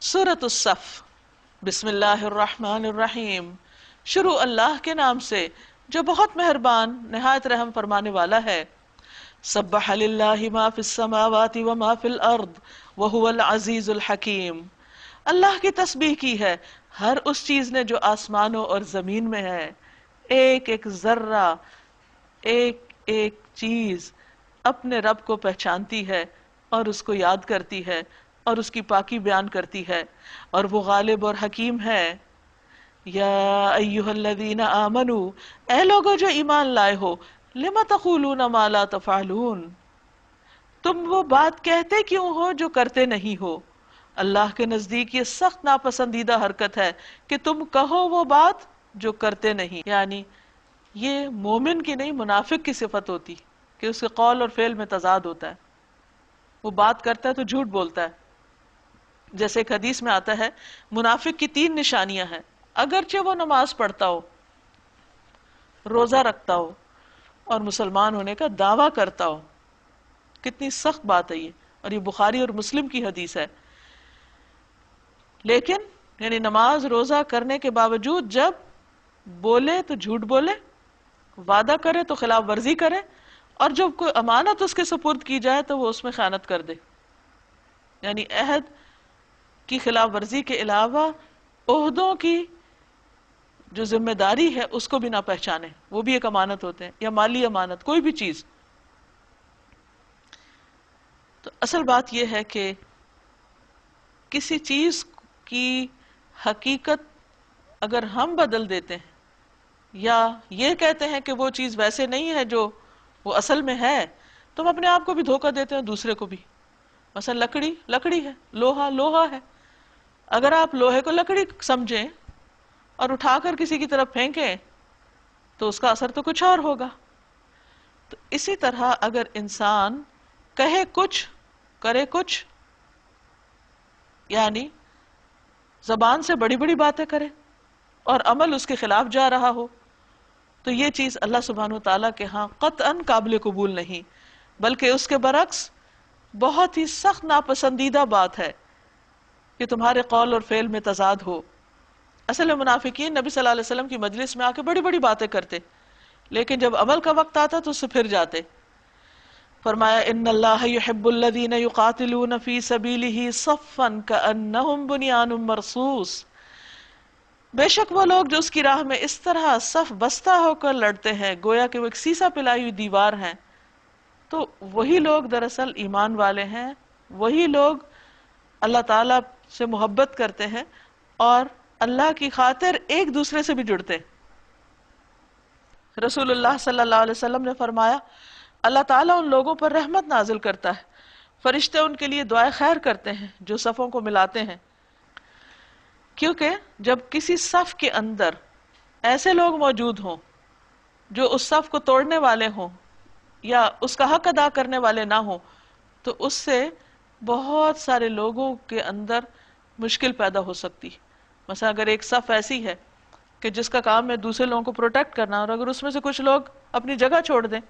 سورۃ الصف۔ بسم اللہ الرحمن الرحیم، شروع اللہ کے نام سے جو بہت مہربان نہایت رحم فرمانے والا ہے۔ سبح للہ ما فی السماوات وما فی الارض وہو العزیز الحکیم، اللہ کی تسبیح کی ہے ہر اس چیز نے جو آسمانوں اور زمین میں ہے۔ ایک ایک ذرہ، ایک ایک چیز اپنے رب کو پہچانتی ہے اور اس کو یاد کرتی ہے اور اس کی پاکی بیان کرتی ہے، اور وہ غالب اور حکیم ہے۔ یا ایہا الذین آمنوا، اے لوگو جو ایمان لائے ہو، لم تقولون ما لا تفعلون، تم وہ بات کہتے کیوں ہو جو کرتے نہیں ہو۔ اللہ کے نزدیک یہ سخت ناپسندیدہ حرکت ہے کہ تم کہو وہ بات جو کرتے نہیں، یعنی یہ مومن کی نہیں منافق کی صفت ہوتی کہ اس کے قول اور فعل میں تضاد ہوتا ہے، وہ بات کرتا ہے تو جھوٹ بولتا ہے۔ جیسے ایک حدیث میں آتا ہے منافق کی 3 نشانیاں ہیں، اگرچہ وہ نماز پڑھتا ہو، روزہ رکھتا ہو اور مسلمان ہونے کا دعویٰ کرتا ہو۔ کتنی سخت بات ہے یہ، اور یہ بخاری اور مسلم کی حدیث ہے۔ لیکن یعنی نماز روزہ کرنے کے باوجود جب بولے تو جھوٹ بولے، وعدہ کرے تو خلاف ورزی کرے، اور جب کوئی امانت اس کے سپرد کی جائے تو وہ اس میں خیانت کر دے، یعنی عہد کی خلاف ورزی کے علاوہ عہدوں کی جو ذمہ داری ہے اس کو بھی نہ پہچانے، وہ بھی ایک امانت ہوتے ہیں، یا مالی امانت، کوئی بھی چیز۔ تو اصل بات یہ ہے کہ کسی چیز کی حقیقت اگر ہم بدل دیتے ہیں یا یہ کہتے ہیں کہ وہ چیز ویسے نہیں ہے جو وہ اصل میں ہے، تو ہم اپنے آپ کو بھی دھوکہ دیتے ہیں، دوسرے کو بھی۔ مثلا لکڑی لکڑی ہے، لوہا لوہا ہے، اگر آپ لوہے کو لکڑی سمجھیں اور اٹھا کر کسی کی طرف پھینکیں تو اس کا اثر تو کچھ اور ہوگا۔ تو اسی طرح اگر انسان کہے کچھ کرے کچھ، یعنی زبان سے بڑی بڑی باتیں کرے اور عمل اس کے خلاف جا رہا ہو، تو یہ چیز اللہ سبحانہ و تعالیٰ کے ہاں قطعاً قابل قبول نہیں، بلکہ اس کے برعکس بہت ہی سخت ناپسندیدہ بات ہے کہ تمہارے قول اور فعل میں تضاد ہو۔ اصل میں منافقین نبی صلی اللہ علیہ وسلم کی مجلس میں آ کے بڑی بڑی باتیں کرتے، لیکن جب عمل کا وقت آتا تو اس سے پھر جاتے۔ فرمایا ان اللہ یحب الذین یقاتلون فی سبیلہ صفا کأنہم بنیان مرصوص، بے شک وہ لوگ جو اس کی راہ میں اس طرح صف بستہ ہو کر لڑتے ہیں گویا کہ وہ ایک سیسا پلائی ہوئی دیوار ہیں۔ تو وہی لوگ دراصل ایمان والے ہیں، وہی لوگ اللہ تعالیٰ سے محبت کرتے ہیں اور اللہ کی خاطر ایک دوسرے سے بھی جڑتے ہیں۔ رسول اللہ صلی اللہ علیہ وسلم نے فرمایا اللہ تعالیٰ ان لوگوں پر رحمت نازل کرتا ہے، فرشتے ان کے لیے دعائے خیر کرتے ہیں جو صفوں کو ملاتے ہیں، کیونکہ جب کسی صف کے اندر ایسے لوگ موجود ہوں جو اس صف کو توڑنے والے ہوں یا اس کا حق ادا کرنے والے نہ ہوں، تو اس سے بہت سارے لوگوں کے اندر مشکل پیدا ہو سکتی۔ مثلا اگر ایک صف ایسی ہے کہ جس کا کام ہے دوسرے لوگوں کو پروٹیکٹ کرنا، اور اگر اس میں سے کچھ لوگ اپنی جگہ چھوڑ دیں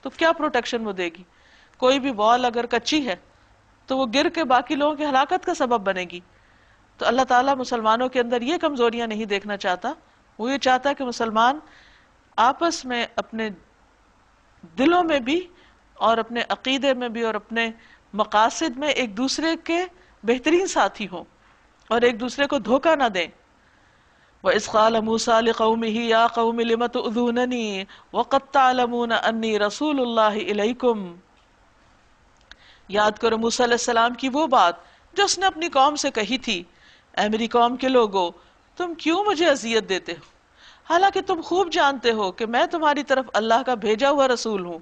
تو کیا پروٹیکشن وہ دے گی؟ کوئی بھی وال اگر کچی ہے تو وہ گر کے باقی لوگوں کی ہلاکت کا سبب بنے گی۔ تو اللہ تعالیٰ مسلمانوں کے اندر یہ کمزوریاں نہیں دیکھنا چاہتا، وہ یہ چاہتا ہے کہ مسلمان آپس میں اپنے دلوں میں بھی اور اپنے عقیدے میں بھی اور اپنے مقاصد میں ایک دوسرے کے بہترین ساتھی ہوں اور ایک دوسرے کو دھوکہ نہ دیں۔ وَإِذْ قَالَ مُوسَىٰ لِقَوْمِهِ يَا قَوْمِ لِمَ تُؤْذُونَنِي وَقَدْ تَعْلَمُونَ أَنِّي رَسُولُ اللَّهِ إِلَيْكُمْ، یاد کرو موسیٰ علیہ السلام کی وہ بات جو اس نے اپنی قوم سے کہی تھی، اے میری قوم کے لوگو تم کیوں مجھے اذیت دیتے ہو، حالانکہ تم خوب جانتے ہو کہ میں تمہاری طرف اللہ کا بھیجا ہوا رسول ہوں۔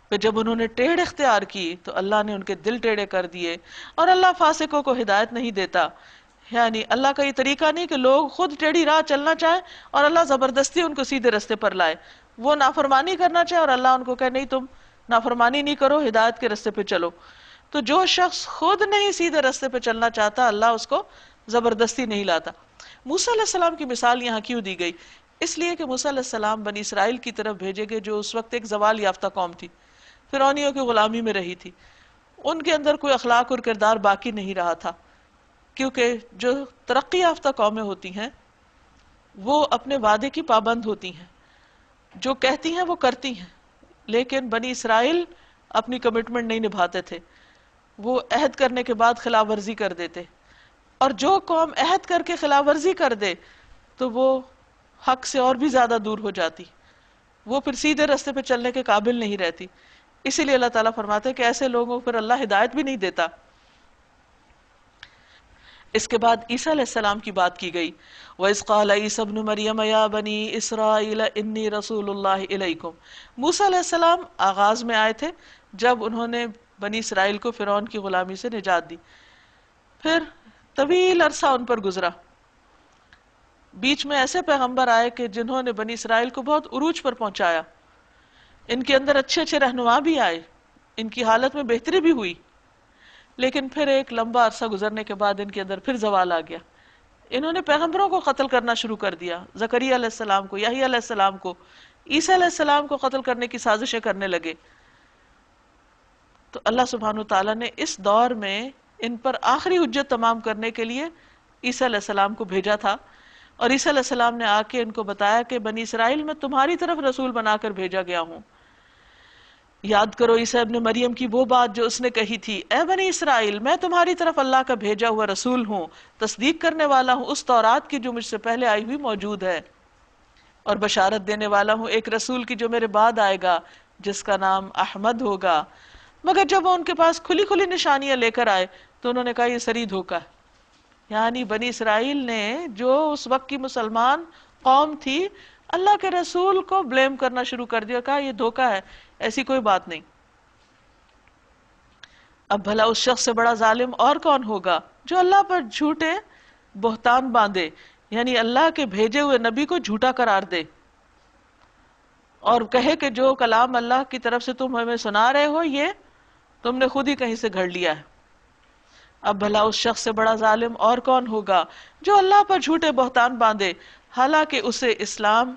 پھر جب انہوں نے ٹیڑھ اختیار کی تو اللہ نے ان کے دل ٹیڑھے کر دیے، اور اللہ فاسقوں کو ہدایت نہیں دیتا۔ یعنی اللہ کا یہ طریقہ نہیں کہ لوگ خود ٹیڑھی راہ چلنا چاہیں اور اللہ زبردستی ان کو سیدھے رستے پر لائے، وہ نافرمانی کرنا چاہے اور اللہ ان کو کہے نہیں تم نافرمانی نہیں کرو، ہدایت کے رستے پہ چلو۔ تو جو شخص خود نہیں سیدھے رستے پہ چلنا چاہتا اللہ اس کو زبردستی نہیں لاتا۔ موسیٰ علیہ السلام کی مثال یہاں کیوں دی گئی؟ اس لیے کہ موسیٰ علیہ السلام بنی اسرائیل کی طرف بھیجے گئے جو اس وقت ایک زوال یافتہ قوم تھی، فرعونیوں کی غلامی میں رہی تھی، ان کے اندر کوئی اخلاق اور کردار باقی نہیں رہا تھا، کیونکہ جو ترقی یافتہ قومیں ہوتی ہیں وہ اپنے وعدے کی پابند ہوتی ہیں، جو کہتی ہیں وہ کرتی ہیں، لیکن بنی اسرائیل اپنی کمٹمنٹ نہیں نبھاتے تھے، وہ عہد کرنے کے بعد خلاف ورزی کر دیتے، اور جو قوم عہد کر کے خلاف ورزی کر دے تو وہ حق سے اور بھی زیادہ دور ہو جاتی، وہ پھر سیدھے راستے پہ چلنے کے قابل نہیں رہتی. اسی لیے اللہ تعالیٰ فرماتے ہیں کہ ایسے لوگوں کو پھر اللہ ہدایت بھی نہیں دیتا. اس کے بعد عیسیٰ علیہ السلام کی بات کی گئی. وَإِذْ قَالَ عِيسَى ابْنُ مَرْيَمَ يَا بَنِي إِسْرَائِيلَ إِنِّي رَسُولُ اللَّهِ إِلَيْكُمْ. موسیٰ علیہ السلام آغاز میں آئے تھے جب انہوں نے بنی اسرائیل کو فرعون کی غلامی سے نجات دی، پھر طویل عرصہ ان پر گزرا، بیچ میں ایسے پیغمبر آئے کہ جنہوں نے بنی اسرائیل کو بہت عروج پر پہنچایا، ان کے اندر اچھے اچھے رہنما بھی آئے، ان کی حالت میں بہتری بھی ہوئی، لیکن پھر ایک لمبا عرصہ گزرنے کے بعد ان کے اندر پھر زوال آ گیا. انہوں نے پیغمبروں کو قتل کرنا شروع کر دیا، زکریا علیہ السلام کو، یحییٰ علیہ السلام کو، عیسیٰ علیہ السلام کو قتل کرنے کی سازشیں کرنے لگے. تو اللہ سبحانہ وتعالیٰ نے اس دور میں ان پر آخری حجت تمام کرنے کے لیے عیسیٰ علیہ السلام کو بھیجا تھا، اور عیسیٰ علیہ السلام نے آ کے ان کو بتایا کہ بنی اسرائیل میں تمہاری طرف رسول بنا کر بھیجا گیا ہوں. یاد کرو عیسیٰ ابن مریم کی وہ بات جو اس نے کہی تھی، اے بنی اسرائیل میں تمہاری طرف اللہ کا بھیجا ہوا رسول ہوں، تصدیق کرنے والا ہوں اس تورات کی جو مجھ سے پہلے آئی ہوئی موجود ہے، اور بشارت دینے والا ہوں ایک رسول کی جو میرے بعد آئے گا جس کا نام احمد ہوگا. مگر جب وہ ان کے پاس کھلی کھلی نشانیاں لے کر آئے تو انہوں نے کہا یہ سری دھوکا ہے. یعنی بنی اسرائیل نے جو اس وقت کی مسلمان قوم تھی اللہ کے رسول کو بلیم کرنا شروع کر دیا، کہا یہ دھوکا ہے، ایسی کوئی بات نہیں. اب بھلا اس شخص سے بڑا ظالم اور کون ہوگا جو اللہ پر جھوٹے بہتان باندھے، یعنی اللہ کے بھیجے ہوئے نبی کو جھوٹا قرار دے اور کہے کہ جو کلام اللہ کی طرف سے تم ہمیں سنا رہے ہو یہ تم نے خود ہی کہیں سے گھڑ لیا ہے. اب بھلا اس شخص سے بڑا ظالم اور کون ہوگا جو اللہ پر جھوٹے بہتان باندھے حالانکہ اسے اسلام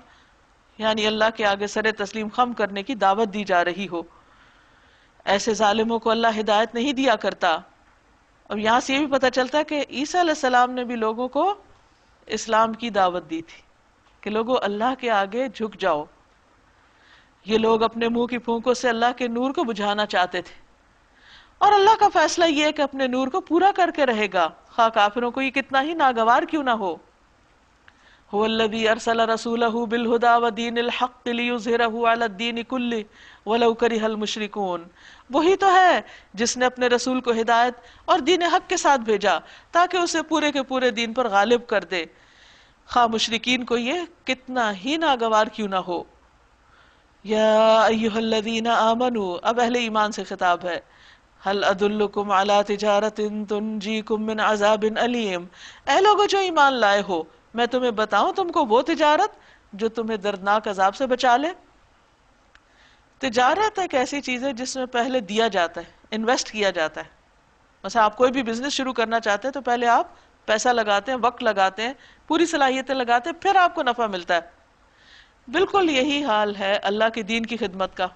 یعنی اللہ کے آگے سر تسلیم خم کرنے کی دعوت دی جا رہی ہو. ایسے ظالموں کو اللہ ہدایت نہیں دیا کرتا. اب یہاں سے یہ بھی پتہ چلتا ہے کہ عیسیٰ علیہ السلام نے بھی لوگوں کو اسلام کی دعوت دی تھی کہ لوگوں اللہ کے آگے جھک جاؤ. یہ لوگ اپنے منہ کی پھونکوں سے اللہ کے نور کو بجھانا چاہتے تھے، اور اللہ کا فیصلہ یہ ہے کہ اپنے نور کو پورا کر کے رہے گا خواہ کافروں کو یہ کتنا ہی ناگوار کیوں نہ ہو. هو الذی ارسل رسولہ بالہدی ودین الحق لیظہرہ علی الدین کلہ ولو کرہ المشرکون. وہی تو ہے جس نے اپنے رسول کو ہدایت اور دین حق کے ساتھ بھیجا تاکہ اسے پورے کے پورے دین پر غالب کر دے خواہ مشرکین کو یہ کتنا ہی ناگوار کیوں نہ ہو. یا ایہا الذین آمنوا، اب اہل ایمان سے خطاب ہے، هل ادلکم علی تجارت تنجیکم من عذاب علیم. اے لوگو جو ایمان لائے ہو میں تمہیں بتاؤں تم کو وہ تجارت جو تمہیں دردناک عذاب سے بچا لے. تجارت ایک ایسی چیز ہے جس میں پہلے دیا جاتا ہے، انویسٹ کیا جاتا ہے. مثلا آپ کوئی بھی بزنس شروع کرنا چاہتے ہیں تو پہلے آپ پیسہ لگاتے ہیں، وقت لگاتے ہیں، پوری صلاحیتیں لگاتے ہیں، پھر آپ کو نفع ملتا ہے. بالکل یہی حال ہے اللہ کے دین کی خدمت کا.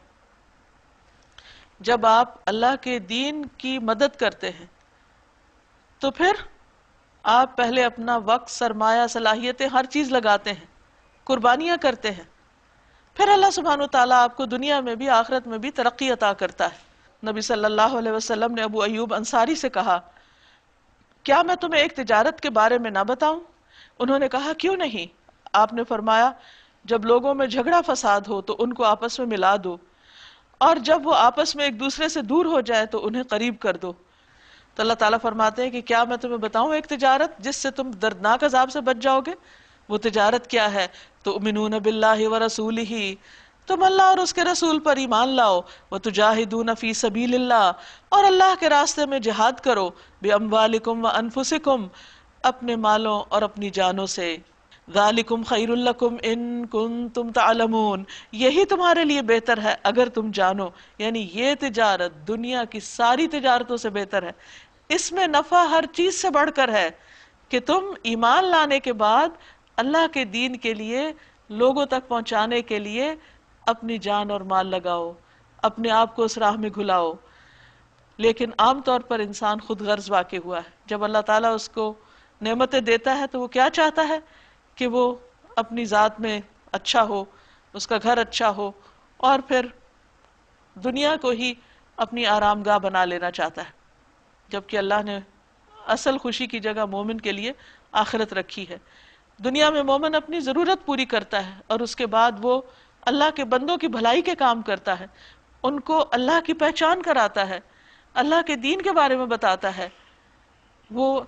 جب آپ اللہ کے دین کی مدد کرتے ہیں تو پھر آپ پہلے اپنا وقت، سرمایہ، صلاحیتیں، ہر چیز لگاتے ہیں، قربانیاں کرتے ہیں، پھر اللہ سبحانہ وتعالیٰ آپ کو دنیا میں بھی آخرت میں بھی ترقی عطا کرتا ہے. نبی صلی اللہ علیہ وسلم نے ابو ایوب انصاری سے کہا کیا میں تمہیں ایک تجارت کے بارے میں نہ بتاؤں؟ انہوں نے کہا کیوں نہیں؟ آپ نے فرمایا جب لوگوں میں جھگڑا فساد ہو تو ان کو آپس میں ملا دو، اور جب وہ آپس میں ایک دوسرے سے دور ہو جائے تو انہیں قریب کر دو. تو اللہ تعالیٰ فرماتے ہیں کہ کیا میں تمہیں بتاؤں ایک تجارت جس سے تم دردناک عذاب سے بچ جاؤ گے؟ وہ تجارت کیا ہے؟ تؤمنون باللہ ورسولہ، تم اللہ اور اس کے رسول پر ایمان لاؤ، وتجاہدون فی سبیل اللہ، اور اللہ کے راستے میں جہاد کرو، باموالکم وانفسکم، اپنے مالوں اور اپنی جانوں سے. ذالکم خیر لکم ان کنتم تعلمون، یہی تمہارے لیے بہتر ہے اگر تم جانو. یعنی یہ تجارت دنیا کی ساری تجارتوں سے بہتر ہے، اس میں نفع ہر چیز سے بڑھ کر ہے کہ تم ایمان لانے کے بعد اللہ کے دین کے لیے لوگوں تک پہنچانے کے لیے اپنی جان اور مال لگاؤ، اپنے آپ کو اس راہ میں گھلاؤ. لیکن عام طور پر انسان خود غرض واقع ہوا ہے. جب اللہ تعالیٰ اس کو نعمتیں دیتا ہے تو وہ کیا چاہتا ہے کہ وہ اپنی ذات میں اچھا ہو، اس کا گھر اچھا ہو، اور پھر دنیا کو ہی اپنی آرام گاہ بنا لینا چاہتا ہے، جبکہ اللہ نے اصل خوشی کی جگہ مومن کے لیے آخرت رکھی ہے. دنیا میں مومن اپنی ضرورت پوری کرتا ہے اور اس کے بعد وہ اللہ کے بندوں کی بھلائی کے کام کرتا ہے، ان کو اللہ کی پہچان کراتا ہے، اللہ کے دین کے بارے میں بتاتا ہے. وہ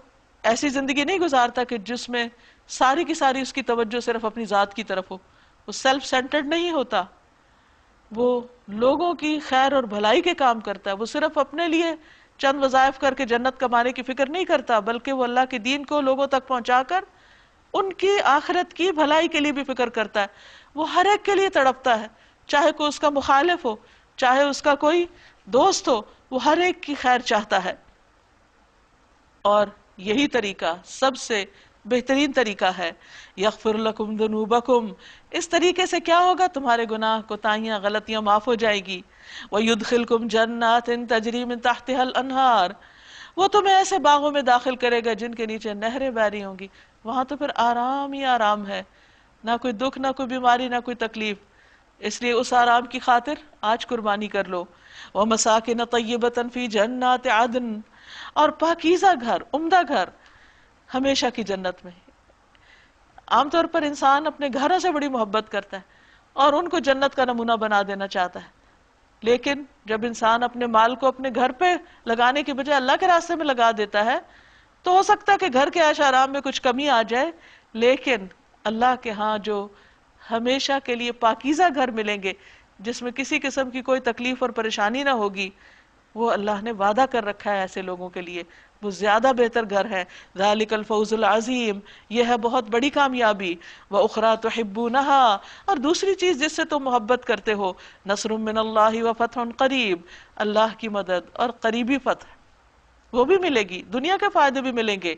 ایسی زندگی نہیں گزارتا کہ جس میں ساری کی ساری اس کی توجہ صرف اپنی ذات کی طرف ہو. وہ سیلف سینٹرڈ نہیں ہوتا، وہ لوگوں کی خیر اور بھلائی کے کام کرتا ہے. وہ صرف اپنے لیے چند وظائف کر کے جنت کمانے کی فکر نہیں کرتا، بلکہ وہ اللہ کے دین کو لوگوں تک پہنچا کر ان کی آخرت کی بھلائی کے لیے بھی فکر کرتا ہے. وہ ہر ایک کے لیے تڑپتا ہے، چاہے کوئی اس کا مخالف ہو، چاہے اس کا کوئی دوست ہو، وہ ہر ایک کی خیر چاہتا ہے. اور یہی طریقہ سب سے بہترین طریقہ ہے. یغفر لکم ذنوبکم، اس طریقے سے کیا ہوگا؟ تمہارے گناہ کوتاہیاں غلطیاں معاف ہو جائے گی. وَيُدْخِلْكُمْ جَنَّاتٍ تَجْرِي مِن تَحْتِهَا الْأَنْهَارُ، وہ تمہیں ایسے باغوں میں داخل کرے گا جن کے نیچے نہریں بہہ رہی ہوں گی. وہاں تو پھر آرام ہی آرام ہے، نہ کوئی دکھ، نہ کوئی بیماری، نہ کوئی تکلیف. اس لیے اس آرام کی خاطر آج قربانی کر لو. وَمَسَاكِنَ طَيِّبَةً فِي جَنَّاتِ عَدْنٍ، اور پاکیزہ گھر، عمدہ گھر ہمیشہ کی جنت میں. عام طور پر انسان اپنے گھروں سے بڑی محبت کرتا ہے اور ان کو جنت کا نمونہ بنا دینا چاہتا ہے، لیکن جب انسان اپنے مال کو اپنے گھر پہ لگانے کی بجائے اللہ کے راستے میں لگا دیتا ہے تو ہو سکتا ہے کہ گھر کے عیش آرام میں کچھ کمی آ جائے، لیکن اللہ کے ہاں جو ہمیشہ کے لیے پاکیزہ گھر ملیں گے جس میں کسی قسم کی کوئی تکلیف اور پریشانی نہ ہوگی، وہ اللہ نے وعدہ کر رکھا ہے ایسے لوگوں کے لیے. وہ زیادہ بہتر گھر ہے. ذالک الفوز العظیم، یہ ہے بہت بڑی کامیابی. وَأُخْرَىٰ تُحِبُّونَهَا، اور دوسری چیز جس سے تم محبت کرتے ہو، نصر من اللہ وفتح قریب، اللہ کی مدد اور قریبی فتح وہ بھی ملے گی، دنیا کے فائدے بھی ملیں گے.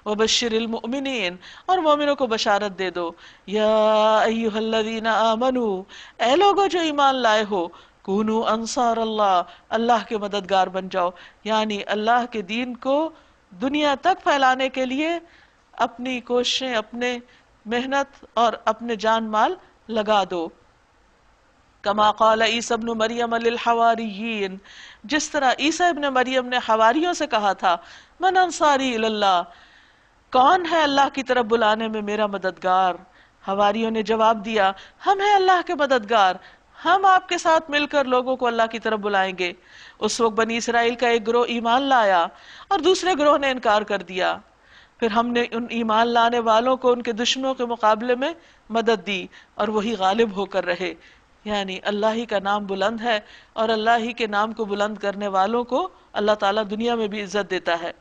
وَبَشِّرِ الْمُؤْمِنِينَ، اور مومنوں کو بشارت دے دو. یا ایھا الذین آمنوا، اے لوگو جو ایمان لائے ہو، کونوا انصار اللہ، اللہ کے مددگار بن جاؤ. یعنی اللہ کے دین کو دنیا تک پھیلانے کے لیے اپنی کوششیں، اپنے محنت اور اپنے جان مال لگا دو. کما قال عیسیٰ ابن مریم للحواریین، جس طرح عیسیٰ ابن مریم نے حواریوں سے کہا تھا، من انصاری الی اللہ، کون ہے اللہ کی طرف بلانے میں میرا مددگار؟ حواریوں نے جواب دیا، ہم ہیں اللہ کے مددگار، ہم آپ کے ساتھ مل کر لوگوں کو اللہ کی طرف بلائیں گے. اس وقت بنی اسرائیل کا ایک گروہ ایمان لایا اور دوسرے گروہ نے انکار کر دیا. پھر ہم نے ان ایمان لانے والوں کو ان کے دشمنوں کے مقابلے میں مدد دی اور وہی غالب ہو کر رہے. یعنی اللہ ہی کا نام بلند ہے اور اللہ ہی کے نام کو بلند کرنے والوں کو اللہ تعالیٰ دنیا میں بھی عزت دیتا ہے.